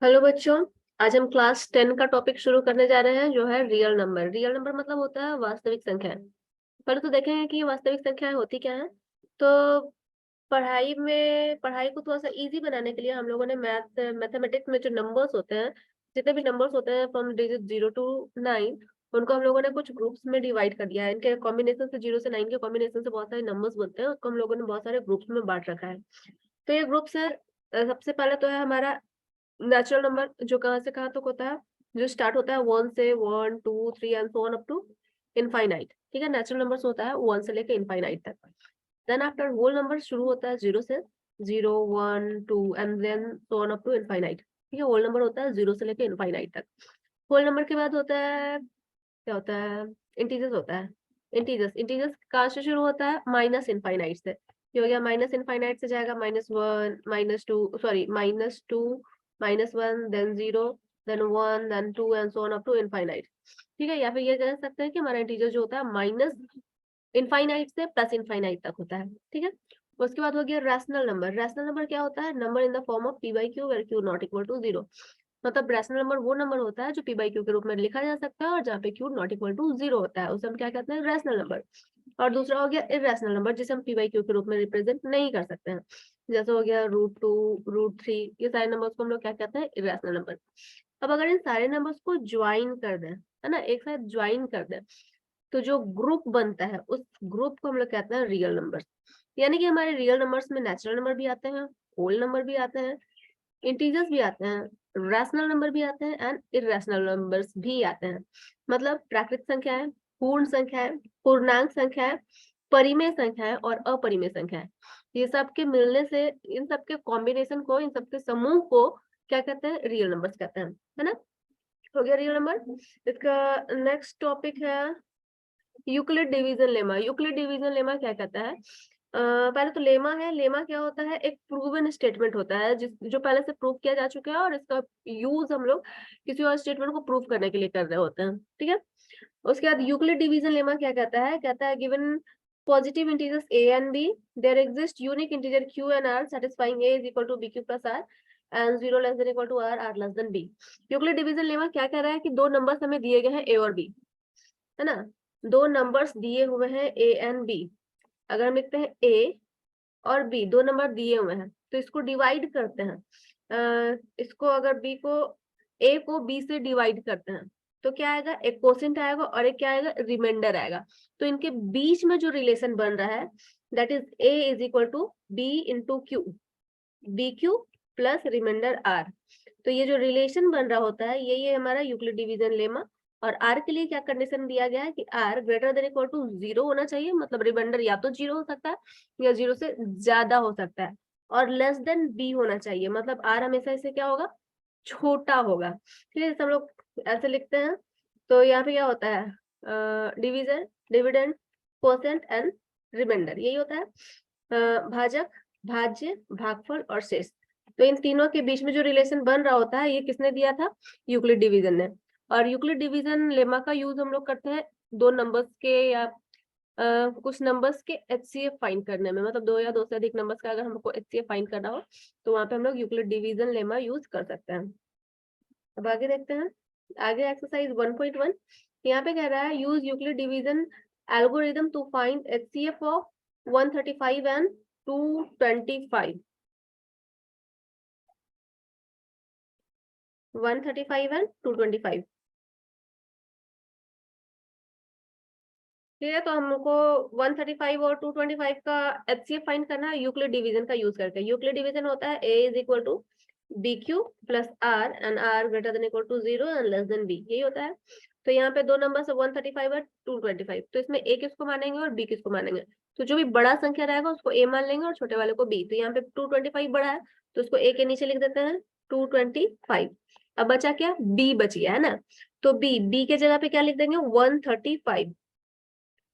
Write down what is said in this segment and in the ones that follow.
Hello बच्चों। आज हम क्लास 10 का टॉपिक शुरू करने जा रहे हैं जो है रियल नंबर। रियल नंबर मतलब होता है वास्तविक संख्याएं। पहले तो देखेंगे कि ये वास्तविक संख्याएं होती क्या है। तो पढ़ाई को थोड़ा सा इजी बनाने के लिए हम लोगों ने मैथमेटिक्स में जो नंबर्स होते हैं, जितने भी नंबर्स होते हैं फ्रॉम डिजिट 0 to 9, उनको हम लोगों ने कुछ ग्रुप्स में डिवाइड कर दिया है। इनके कॉम्बिनेशन से 0 से 9 के कॉम्बिनेशन से बहुत सारे नंबर्स बनते हैं, उसको हम लोगों ने बहुत सारे ग्रुप्स में बांट रखा है। तो ये ग्रुप्स है, सबसे पहले तो है हमारा नेचुरल नंबर, जो कहाँ से कहाँ तक होता है, जो स्टार्ट होता है 1 से 1 2 3 and so on up to infinite. ठीक है, नेचुरल नंबर्स होता है 1 से लेके इनफाइनाइट तक। देन आफ्टर होल नंबर शुरू होता है 0 से, 0 1 2 and then so on up to infinite. ठीक है, होल नंबर होता है 0 से लेके इनफाइनाइट तक। होल नंबर के बाद होता है, क्या होता है, इंटीजर्स होता है। इंटीजर्स इंटीजर्स कहाँ से शुरू होता है, माइनस इनफाइनाइट से। ये हो गया, माइनस इनफाइनाइट से जाएगा -1 -2, sorry -2 -1 then 0 then 1 then 2 and so on up to infinite. ठीक है, या फिर ये कह सकते हैं कि हमारा इंटीजर जो होता है माइनस इनफाइनाइट से प्लस इनफाइनाइट तक होता है। ठीक है, उसके बाद हो गया रैशनल नंबर। रैशनल नंबर क्या होता है, number in the form of p by q where q not equal to 0। मतलब रैशनल नंबर वो नंबर होता है जो p by q के रूप में लिखा जा सकता है और जहाँ पे q नॉट इक्वल टू 0 होता है, उसे हम क्या कहते हैं, रैशनल नंबर। और दूसरा हो गया इरेशनल नंबर, जिसे हम p by q के रूप में रिप्रेजेंट नहीं कर सकते हैं। जैसे हो गया √2 √3, ये सारे नंबर्स को हम लोग क्या कहते हैं, इरेशनल नंबर। अब अगर इन सारे नंबर्स को ज्वाइन कर दें, है ना, एक साथ ज्वाइन कर दें, तो जो ग्रुप बनता है उस ग्रुप को हम लोग कहते हैं रियल नंबर। यानी कि हमारे रियल नंबर्स में नेचुरल नंबर भी आते हैं, होल नंबर भी आते हैं, इंटीजर्स भी आते हैं, रैशनल नंबर भी आते हैं एंड इरेशनल नंबर्स भी आते हैं। मतलब प्राकृत संख्याएं, पूर्ण संख्याएं, पूर्णांक संख्याएं, परिमेय संख्याएं और अपरिमेय संख्याएं, ये सब के मिलने से, इन सब के कॉम्बिनेशन को, इन सब के समूह को क्या कहते हैं, रियल नंबर्स कहते हैं, है ना। हो गया रियल नंबर। इसका नेक्स्ट टॉपिक है Euclid division lemma. Euclid division lemma क्या कहता है, पहले तो लेमा है। लेमा क्या होता है, एक प्रूवन स्टेटमेंट होता है जो पहले से प्रूव किया जा चुका है और इसका यूज हम लोग किसी और स्टेटमेंट को प्रूव करने के लिए कर रहे होते हैं। ठीक है, उसके बाद यूक्लिड डिवीजन लेमा क्या कहता है, कहता है given positive integers a and b, there exist unique integer q and r satisfying a is equal to bq plus r and 0 less than equal to r less than b। Euclid division lemma क्या कह रहा है कि दो numbers हमें दिए गए हैं a और b, है ना। दो नंबर्स दिए हुए हैं a एंड b। अगर हम लिखते हैं a और b, दो नंबर दिए हुए हैं, तो इसको डिवाइड करते हैं। इसको अगर b को, a को b से डिवाइड करते हैं, तो क्या आएगा, एक कोसेंट आएगा और एक क्या आएगा, रिमाइंडर आएगा। तो इनके बीच में जो रिलेशन बन रहा है, that is a is equal to b into q, b q plus remainder r। तो ये जो रिलेशन बन रहा होता है, ये हमारा यूक्लिड डिवीजन लेमा। और r के लिए क्या कंडीशन दिया गया है कि r greater than equal to 0 होना चाहिए, मतलब रिमाइंडर या तो 0 हो सकता है या 0 से ज्यादा हो सकता है, और लेस देन b होना चाहिए, मतलब r हमेशा इसे क्या होगा, छोटा होगा। ठीक है, जैसे हम लोग ऐसे लिखते हैं। तो यहाँ पे क्या होता है, division, dividend, quotient and remainder, यही होता है। भाजक, भाज्य, भागफल और शेष। तो इन तीनों के बीच में जो रिलेशन बन रहा होता है, ये किसने दिया था, यूक्लिड डिवीजन ने। और यूक्लिड डिवीजन लेमा का यूज हम लोग करते हैं दो नंबर्स के या कुछ नंबर्स के एचसीएफ फाइंड करने में। मतलब दो या दो से अधिक नंबर्स का अगर हमको एचसीएफ फाइंड करना हो, तो वहां पे हम लोग यूक्लिड डिवीजन लेमा यूज कर सकते हैं। अब आगे देखते हैं, आगे एक्सरसाइज 1.1। यहाँ पे कह रहा है use Euclid division algorithm to find HCF of 135 and 225। 135 and 225। ठीक है, तो हमको 135 और 225 का एचसीएफ फाइंड करना है यूक्लिड डिवीजन का यूज करके। यूक्लिड डिवीजन होता है a is equal to b q plus r and r greater than equal to 0 and less than b, यही होता है। तो यहाँ पे दो नंबर है 135 और 225, तो इसमें a किसको मानेंगे और b किसको मानेंगे। तो जो भी बड़ा संख्या रहेगा उसको a मान लेंगे और छोटे वाले को b। तो यहाँ पे 225 बड़ा है, तो उसको a के नीचे लिख देते हैं 225। अब बचा क्या, b बच गया, है ना। तो b के जगह पे क्या लिख देंगे, 135।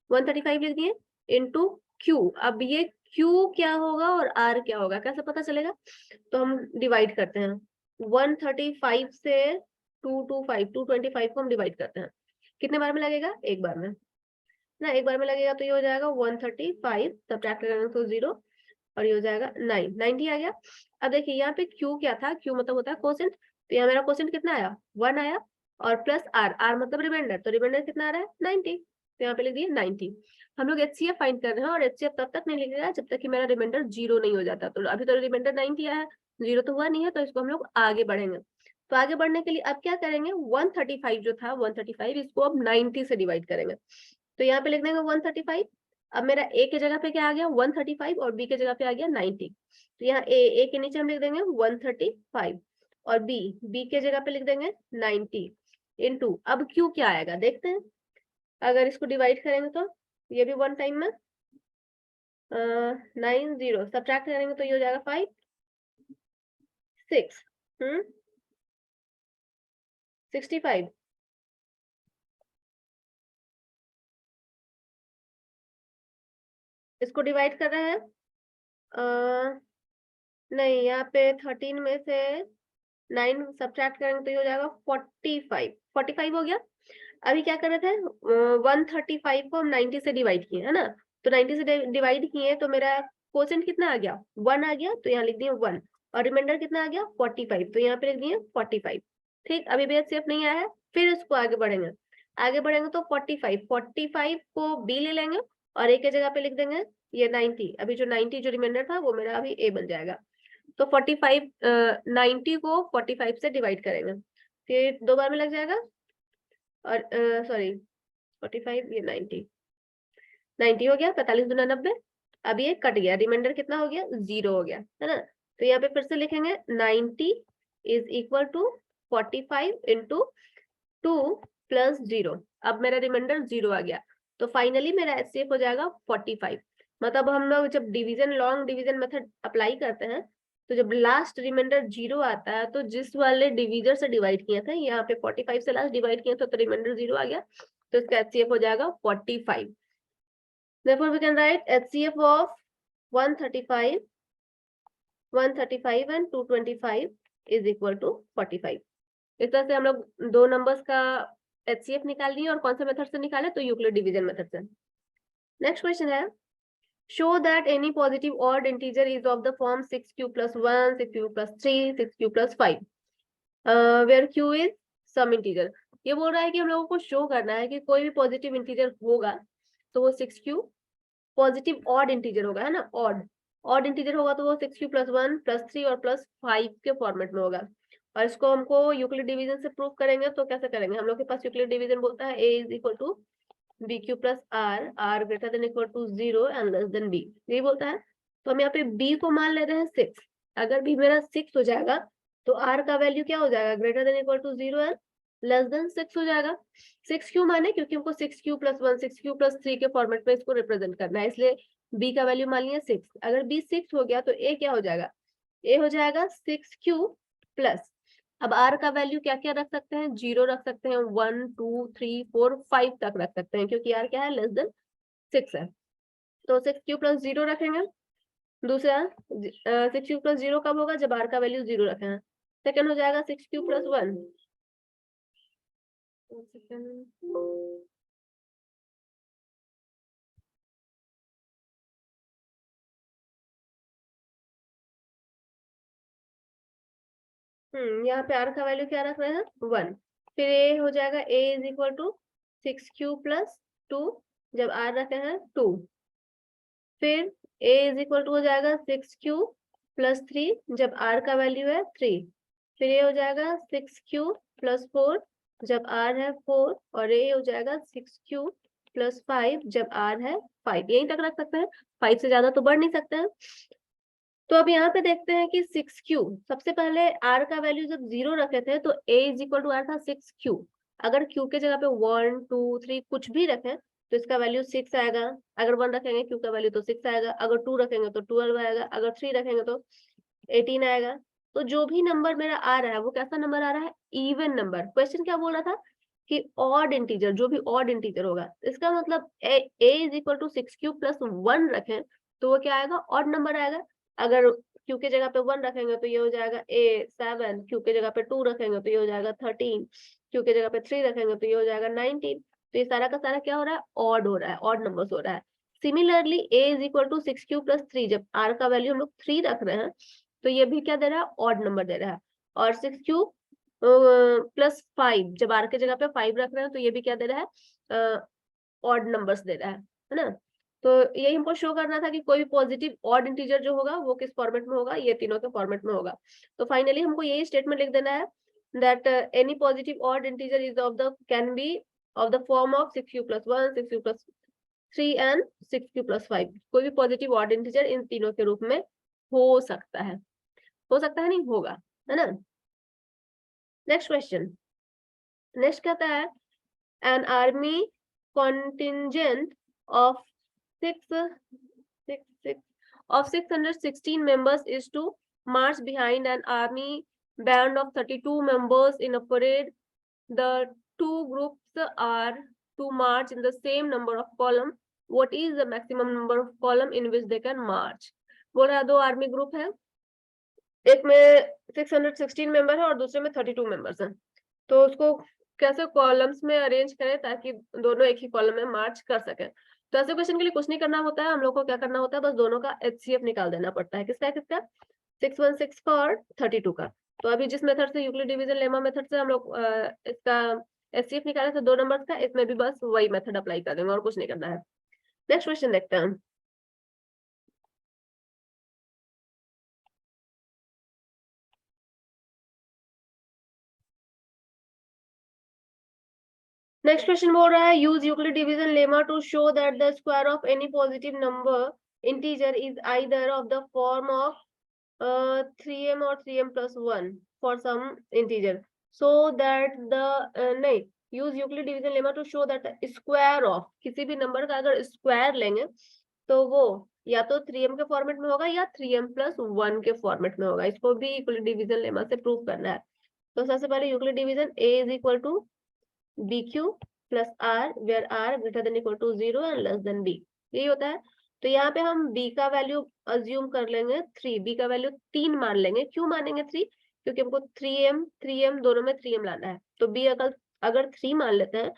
135 लिख दिए इंटू क्यू। अब ये क्यू क्या होगा और आर क्या होगा, कैसे पता चलेगा, तो हम डिवाइड करते हैं 135 से 225 को हम डिवाइड करते हैं। कितने बार में लगेगा, एक बार में ना, एक बार में लगेगा। तो ये हो जाएगा 135 सब्ट्रैक्ट करेंगे तो 0, और ये हो जाएगा 90 आ गया। अब देखिए यहाँ पे क्यू क्या था, क्यू मतलब होता है कोसेंट। तो यहाँ मेरा क्वेश्चन कितना आया, 1 आया, और प्लस आर, आर मतलब रिमाइंडर, तो रिमाइंडर कितना आ रहा है 90, तो यहाँ पे लिख दिए 90। हम लोग HCF फाइंड कर रहे हैं, और HCF तब तक नहीं लिखेगा जब तक कि मेरा रिमाइंडर 0 नहीं हो जाता। तो अभी तो रिमाइंडर 90 आया है, 0 तो हुआ नहीं है, तो इसको हम लोग आगे बढ़ेंगे। तो आगे बढ़ने के लिए अब क्या करेंगे, 135 जो था 135, इसको अब 90 से डिवाइड करेंगे। तो यहाँ पे लिख देंगे 135। अब मेरा ए के जगह पे क्या आ गया 135, और बी के जगह पे आ गया 90। तो यहाँ ए के नीचे हम लिख देंगे 135, और बी के जगह पे लिख देंगे 90 इनटू, अब क्यू क्या आएगा देखते हैं। अगर इसको डिवाइड करेंगे तो ये भी वन टाइम में 90 सब्ट्रैक्ट करेंगे तो ये हो जाएगा 5 6 65। इसको डिवाइड कर रहे हैं, नहीं यहाँ पे 13 में से 9 सब्ट्रैक्ट करेंगे तो ये हो जाएगा 45 हो गया। अभी क्या कर रहे थे, 135 को हम 90 से डिवाइड किए है ना, तो 90 से डिवाइड किए तो मेरा क्वोशिएंट कितना आ गया 1 आ गया, तो यहाँ लिख दिए 1, और रिमाइंडर कितना आ गया 45, तो यहाँ पे लिख दिए 45। ठीक, अभी भी HCF नहीं आया है, फिर इसको आगे बढ़ेंगे। आगे बढ़ेंगे तो 45 को बी ले लेंगे, और ए के जगह पे लिख देंगे ये 90। अभी जो 90 जो रिमाइंडर था वो मेरा अभी ए बन जाएगा। तो 45 90 को 45 से डिवाइड करेंगे, फिर 2 बार में लग जाएगा, और सॉरी 45 ये 90 हो गया, 45 दूना 90। अब ये कट गया, रिमाइंडर कितना हो गया 0 हो गया, है ना। तो यहाँ पे फिर से लिखेंगे 90 is equal to 45 into 2 plus 0। अब मेरा रिमाइंडर 0 आ गया, तो फाइनली मेरा HCF हो जाएगा 45। मतलब हम लोग जब division long division method apply करते हैं, तो जब लास्ट रिमाइंडर 0 आता है, तो जिस वाले डिविजर से डिवाइड किया था, यहाँ पे 45 से लास्ट डिवाइड किया था, तो रिमाइंडर 0 आ गया, तो इसका HCF हो जाएगा 45। Therefore we can write HCF of 135 and 225 is equal to 45। इस तरह से हम लोग दो नंबर्स का HCF निकाल दिए, और कौन सा मेथड से निकाले, तो यूक्लिड डिवीजन मेथड से। नेक्स्ट क्वेश्चन है, show that any positive odd integer is of the form 6q plus 1, 6q plus 3, 6q plus 5, where q is some integer। ये बोल रहा है कि हम लोगों को शो करना है कि कोई भी पॉजिटिव इंटीजर होगा तो वो 6q पॉजिटिव ऑड इंटीजर होगा, है ना, ऑड इंटीजर होगा तो वो 6q plus 1 plus 3 और plus 5 के फॉर्मेट में होगा। और इसको हमको यूक्लिड डिवीजन से प्रूव करेंगे, तो कैसे करेंगे, हम लोग के पास यूक्लिड डिवीजन बोलता है a is equal to bq plus r greater than equal to 0 and less than b, यही बोलता है। तो हम यहाँ पे b को मान ले रहे हैं 6। अगर b मेरा 6 हो जाएगा तो r का वैल्यू क्या हो जाएगा, greater than equal to 0 and less than 6 हो जाएगा। 6 क्यों माने, क्योंकि हमको 6q plus 1 6q plus 3 के फॉर्मेट में इसको रिप्रेजेंट करना है, इसलिए b का वैल्यू मान लिया 6। अगर b 6 हो गया तो a क्या हो जाएगा, a हो जाएगा 6q प्लस, अब r का वैल्यू क्या क्या रख सकते हैं, 0 रख सकते हैं, 1 2 3 4 5 तक रख सकते हैं, क्योंकि r क्या है लेस देन 6 है। तो 6q plus 0 रखेंगे। दूसरा 6q plus 0 कब होगा, जब r का वैल्यू 0 रखेंगे। सेकंड हो जाएगा 6q plus 1, यहाँ पे r का वैल्यू क्या रख रहे हैं 1। फिर a हो जाएगा a is equal to 6q plus 2, जब r रखे हैं 2। फिर a इज इक्वल टू हो जाएगा 6q plus 3, जब r का वैल्यू है 3। फिर ये हो जाएगा 6q plus 4, जब r है 4, और ये हो जाएगा 6q plus 5, जब r है 5। यहीं तक रख सकते हैं, 5 से ज्यादा तो बढ़ नहीं सकते हैं। तो अब यहाँ पे देखते हैं कि 6q, सबसे पहले r का वैल्यू जब 0 रखे थे तो a is equal to r था 6q। अगर q के जगह पे 1 2 3 कुछ भी रखें तो इसका वैल्यू 6 आएगा। अगर 1 रखेंगे q का वैल्यू तो 6 आएगा, अगर 2 रखेंगे तो 12 आएगा, अगर 3 रखेंगे तो 18 आएगा। तो जो भी नंबर मेरा आ रहा है वो कैसा नंबर आ रहा है, इवन नंबर। क्वेश्चन क्या बोल रहा था कि ऑड इंटीजर, जो भी ऑड इंटीजर होगा, इसका मतलब a is equal to 6q plus 1 रखें तो वो क्या आएगा, ऑड नंबर आएगा। अगर q के जगह पे 1 रखेंगे तो ये हो जाएगा a 7, q के जगह पे 2 रखेंगे तो ये हो जाएगा 13, q के जगह पे 3 रखेंगे तो ये हो जाएगा 19। तो ये सारा का सारा क्या हो रहा है, ऑड हो रहा है, ऑड नंबर्स हो रहा है। Similarly a is equal to 6q plus 3, जब r का वैल्यू हम लोग 3 रख रहे हैं तो ये भी क्या दे रहा है, ऑड नंबर दे रहा है। और 6q +5, जब आर की जगह पे 5 रख रहे हैं तो ये भी क्या दे रहा है, ऑड नंबर्स दे रहा है ना। तो यही हमको शो करना था कि कोई भी पॉजिटिव ऑड इंटीजर जो होगा वो किस फॉर्मेट में होगा, ये तीनों के फॉर्मेट में होगा। तो फाइनली हमको यही स्टेटमेंट लिख देना है that any positive odd integer is can be of the form of 6u+1, 6u+3 and 6u+5। कोई भी पॉजिटिव ऑड इंटीजर इन तीनों के रूप में हो सकता है, नहीं होगा, है ना। नेक्स्ट क्वेश्चन, नेक्स्ट कहता है an army contingent of 616 members is to march behind an army band of 32 members in a parade. The two groups are to march in the same number of column. What is the maximum number of column in which they can march? बोल रहा है दो army group है, एक में 616 member है और दूसरे में 32 मेंबर्स हैं। तो उसको कैसे कॉलम्स में अरेंज करें ताकि दोनों एक ही कॉलम में मार्च कर सकें। तो ऐसे क्वेश्चन के लिए कुछ नहीं करना होता है, हम लोग को क्या करना होता है, बस दोनों का HCF निकाल देना पड़ता है। किसका 616 का और 32 का। तो अभी जिस मेथड से यूक्लिड डिवीजन लेमा मेथड से हम लोग इसका HCF निकाले थे 2 नंबर्स का, इसमें भी बस वही मेथड अप्लाई कर देंगे और कुछ नहीं करना है। नेक्स्ट क्वेश्चन देखते हैं। नेक्स्ट क्वेश्चन बोल रहा है use Euclid division lemma to show that the square of any positive number integer is either of the form of 3m और 3m+1 for some integer so that the नहीं, use Euclid division lemma to show that square of किसी भी number का अगर square लेंगे तो वो या तो 3m के फॉर्मेट में होगा या 3m+1 के फॉर्मेट में होगा। इसको भी यूक्लिड डिवीजन लेमा से प्रूव करना है। तो सबसे पहले Euclid division A is equal to BQ plus R where R greater than equal to 0 and less than B, यही होता है। तो यहाँ पे हम B का वैल्यू अज्यूम कर लेंगे 3, B का वैल्यू 3 मान लेंगे। क्यों मानेंगे 3? क्योंकि हमको 3m दोनों में 3m लाना है। तो B अगर 3 मान लेते हैं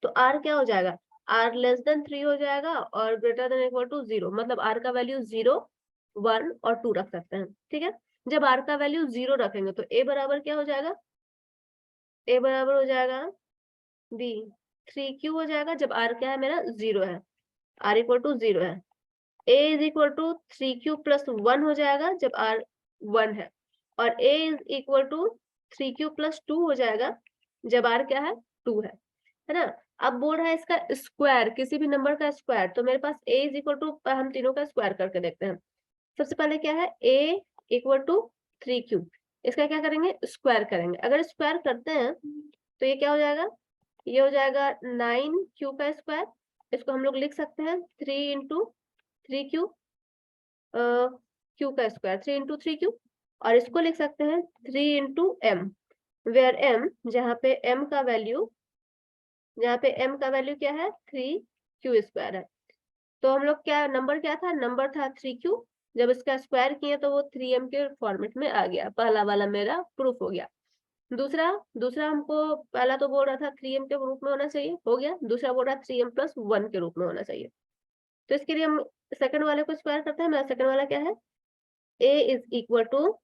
तो R क्या हो जाएगा, R लेस देन 3 हो जाएगा और ग्रेटर देन इक्वल टू 0, मतलब R का वैल्यू 0, 1 और 2 रख सकते हैं। ठीक है, जब R का वैल्यू 0 रखेंगे तो A बराबर क्या हो जाएगा, A बराबर हो जाएगा B 3Q हो जाएगा जब R क्या है मेरा 0 है, R इक्वल टू 0 है। A is equal to 3Q+1 हो जाएगा जब R 1 है, और A is equal to 3Q+2 हो जाएगा जब R क्या है 2 है ना। अब बोल रहा है इसका स्क्वायर, किसी भी नंबर का स्क्वायर। तो मेरे पास A इज इक्वल टू, हम तीनों का स्क्वायर करके देखते हैं। सबसे पहले क्या है, A इक्वल टू 3Q, इसका क्या करेंगे, स्क्वायर करेंगे। अगर स्क्वायर करते हैं तो ये क्या हो जाएगा, ये हो जाएगा 9Q का स्क्वायर। इसको हम लोग लिख सकते हैं 3 इंटू 3Q, Q का स्क्वायर 3 इंटू 3Q, और इसको लिख सकते हैं 3 इंटू M, वेयर M जहाँ पे M का वैल्यू क्या है 3Q स्क्वायर है। तो हम लोग क्या, नंबर क्या था, नंबर था 3Q, जब इसका स्क्वायर किए तो वो 3M के फॉर्मेट में आ गया। पहला वाला मेरा प्रूफ हो गया। दूसरा हमको, पहला तो बोल रहा था 3m के रूप में होना चाहिए, हो गया। दूसरा बोल रहा है 3m+1 के रूप में होना चाहिए। तो इसके लिए हम सेकंड वाले को स्क्वायर करते हैं। मेरा सेकंड वाला क्या है, A is equal to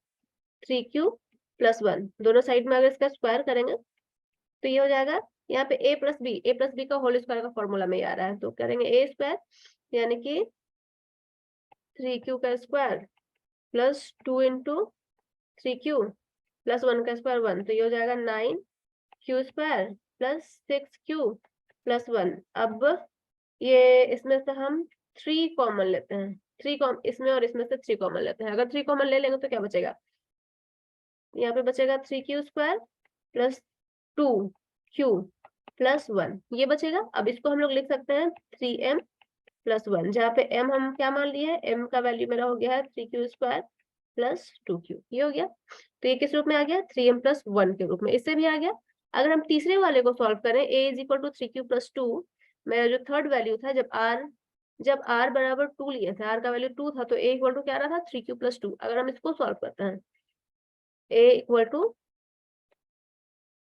3Q+1, दोनों साइड में अगर इसका स्क्वायर करेंगे तो ये हो जाएगा, यहाँ पे A+B का होल स्क्वायर का फॉर्मूला में आ रहा है, तो करेंगे A स्क्वायर यानी कि 3Q का स्क्वायर प्लस 2 इंटू 3Q+1 का स्क्वायर 1, तो ये हो जाएगा 9Q स्क्वायर प्लस 6Q+1। अब ये इसमें से हम 3 कॉमन लेते हैं, इसमें और इसमें से 3 कॉमन लेते हैं। अगर 3 कॉमन ले लेंगे तो क्या बचेगा, यहाँ पे बचेगा 3Q स्क्वायर प्लस 2Q+1, ये बचेगा। अब इसको हम लोग लिख सकते हैं 3m+1, जहाँ पे m हम क्या मान लिए है, m का वैल्यू मेरा हो गया है 3Q स्क्वायर प्लस 2Q, ये हो गया। तो ये किस रूप में आ गया, 3m+1 के रूप में, इससे भी आ गया। अगर हम तीसरे वाले को सॉल्व करें, A is equal to 3Q+2, मेरा जो थर्ड वैल्यू था, जब R बराबर 2 लिए थे, R का वैल्यू 2 था, तो A इक्वल टू क्या रहा था 3Q+2। अगर हम इसको सॉल्व करते हैं, A इक्वल टू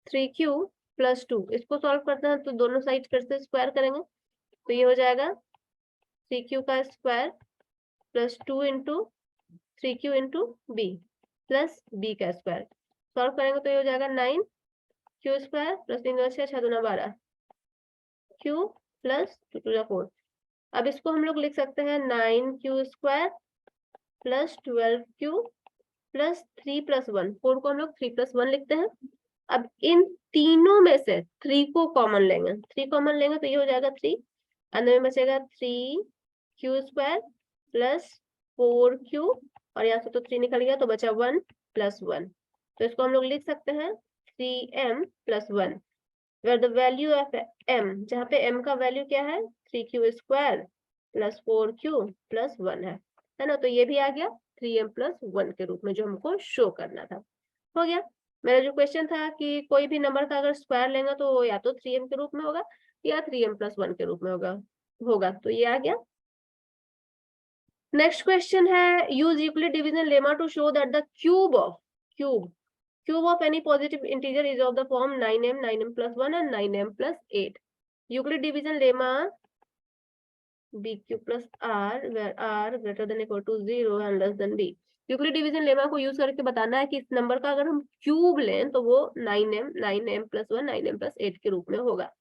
3Q+2, इसको सॉल्व करते हैं तो दोनों साइड फिर से स्क्वायर करेंगे, तो ये हो जाएगा 3Q का square plus 2 into 3Q into B plus B का स्क्वायर। सॉल्व करेंगे तो ये हो जाएगा 9 क्यू स्क्वायर प्लस 3 दूना 6 6 दूना 12 क्यू प्लस 2 टू जा 4। अब इसको हम लोग लिख सकते हैं 9 Q square plus 12 Q plus 3 plus 1। 4 को हम लोग 3 प्लस 1 लिखते हैं। अब इन तीनों में से 3 को कॉमन लेंगे, 3 कॉमन लेंगे तो ये हो जाएगा 3, अंदर में बचेगा 3 क्यू स्क्वायर प्लस 4 क्यू, और यहाँ से तो 3 निकल गया तो बचा 1 प्लस 1। तो इसको हम लोग लिख सकते हैं 3m plus 1, where the value of m, जहाँ पे m का वैल्यू क्या है 3 q square plus 4 q plus 1 है ना। तो ये भी आ गया 3m प्लस 1 के रूप में, जो हमको शो करना था। हो गया। मेरा जो क्वेश्चन था कि कोई भी नंबर का अगर स्क्वायर लेंगे तो या तो 3m के रूप में होगा या 3m प्लस 1 के रूप में होगा तो ये आ गया। नेक्स्ट क्वेश्चन है, use Euclid division lemma to show that the cube of any positive integer is of the form 9m 9m plus 1 and 9m plus 8। Euclid division lemma bq plus r where r greater than equal to 0 and less than b। Euclid division lemma को use करके बताना है कि इस number का अगर हम cube लें तो वो 9m प्लस 1 9m प्लस 8 के रूप में होगा।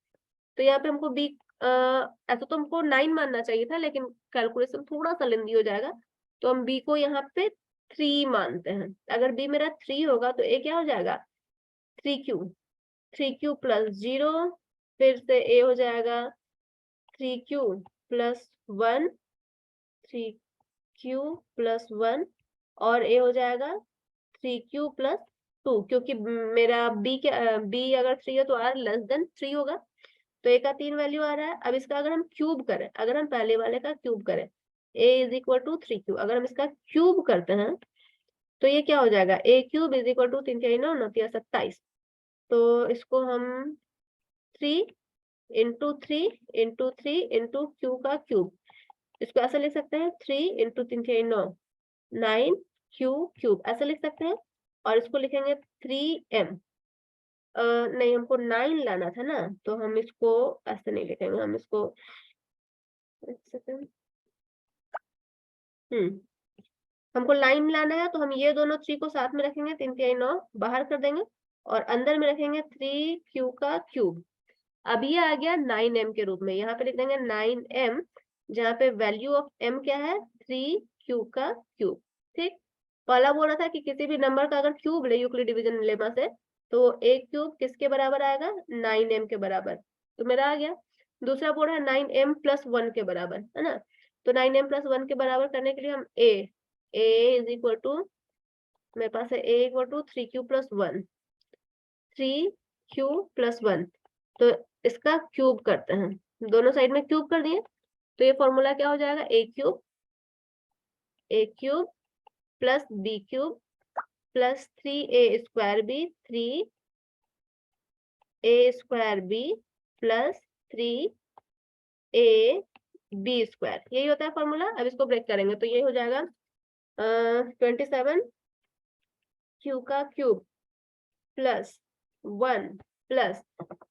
तो यहाँ पे हमको b ऐसा तो हमको 9 मानना चाहिए था, लेकिन कैलकुलेशन थोड़ा सा लेंदी हो जाएगा, तो हम b को यहाँ पे 3 मानते हैं। अगर b मेरा 3 होगा तो a क्या हो जाएगा 3q प्लस 0, फिर से a हो जाएगा 3q प्लस 1 3q प्लस 1, और a हो जाएगा 3q प्लस 2, क्योंकि मेरा b अगर 3 है तो r लेस देन 3 होगा, तो a का 3 वैल्यू आ रहा है। अब इसका अगर हम क्यूब करें, अगर हम पहले वाले का क्यूब करें a is equal to 3q, अगर हम इसका क्यूब करते हैं तो ये क्या हो जाएगा a cube is equal to 3 3 9 9 27। तो इसको हम 3 इंटू 3 इंटू 3 इंटू क्यू का क्यूब, इसको ऐसा लिख सकते हैं 3 इंटू 3 3 9 9 क्यू क्यूब ऐसा लिख सकते हैं, और इसको लिखेंगे 3m। नहीं, हमको 9 लाना था ना, तो हम इसको ऐसे नहीं लिखेंगे, हम इसको एक सेकंड, हमको लाइन लाना है तो हम ये दोनों 3 को साथ में रखेंगे, 3 3 9 बाहर कर देंगे और अंदर में रखेंगे 3q का क्यूब। अब ये आ गया 9m के रूप में, यहाँ पे लिख देंगे 9m, जहाँ पे वैल्यू ऑफ m क्या है 3q का क्यूब। ठीक, पहला बोला था कि किसी भी नंबर का अगर क्यूब ले यूक्लिड डिवीजन लेमा से तो a क्यूब किसके बराबर आएगा 9m के बराबर, तो मेरा आ गया। दूसरा बोला है 9m प्लस 1 के बराबर, है ना। तो 9m प्लस 1 के बराबर करने के लिए हम a इज इक्वल टू, मेरे पास है a equal to 3q plus 1 3q plus 1, तो इसका क्यूब करते हैं, दोनों साइड में क्यूब कर दिए, तो ये फॉर्मूला क्या हो जाएगा a cube plus b cube plus 3a square b 3a square b plus 3a b square, यही होता है फॉर्मूला। अब इसको ब्रेक करेंगे तो ये हो जाएगा 27 q का क्यूब प्लस 1 प्लस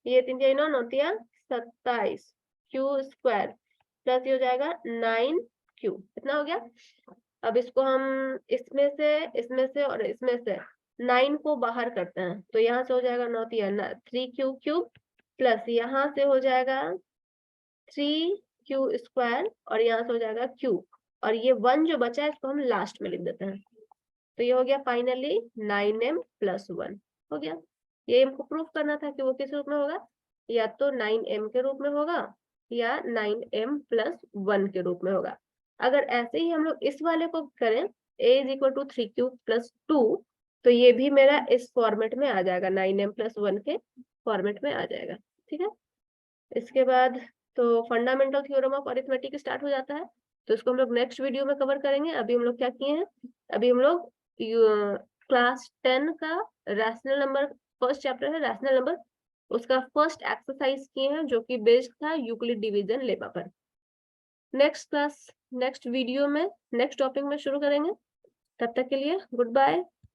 ये 3 3 9 9 27 क्यू स्क्वायर प्लस ये हो जाएगा 9q, इतना हो गया। अब इसको हम इसमें से और इसमें से 9 को बाहर करते हैं, तो यहाँ से हो जाएगा 9 3q क्यूब प्लस यहाँ से हो जाएगा 3q स्क्वायर और यहाँ से हो जाएगा q, और ये 1 जो बचा है इसको हम लास्ट में लिख देते हैं, तो ये हो गया फाइनली 9m प्लस 1 हो गया। ये हमको प्रूफ करना था कि वो किस रूप में होगा, या तो 9m के रूप में होगा या 9m प्लस 1 के रूप में होगा। अगर ऐसे ही हम लोग इस वाले को करें a is equal to 3q plus 2, तो ये भी मेरा इस फॉर्मेट में आ जाएगा, 9m प्लस 1 के फॉर्मेट में आ जाएगा। ठीक है, इसके बाद तो fundamental theorem of arithmetic start हो जाता है, तो इसको हम लोग नेक्स्ट वीडियो में कवर करेंगे। अभी हम लोग क्या किए हैं, अभी हम लोग क्लास 10 का रैशनल नंबर, फर्स्ट चैप्टर है रैशनल नंबर, उसका फर्स्ट एक्सरसाइज किए हैं जो कि बेस्ड था यूक्लिड डिवीजन लेमा पर। नेक्स्ट क्लास नेक्स्ट वीडियो में नेक्स्ट टॉपिक में शुरू करेंगे, तब तक के लिए गुड बाय।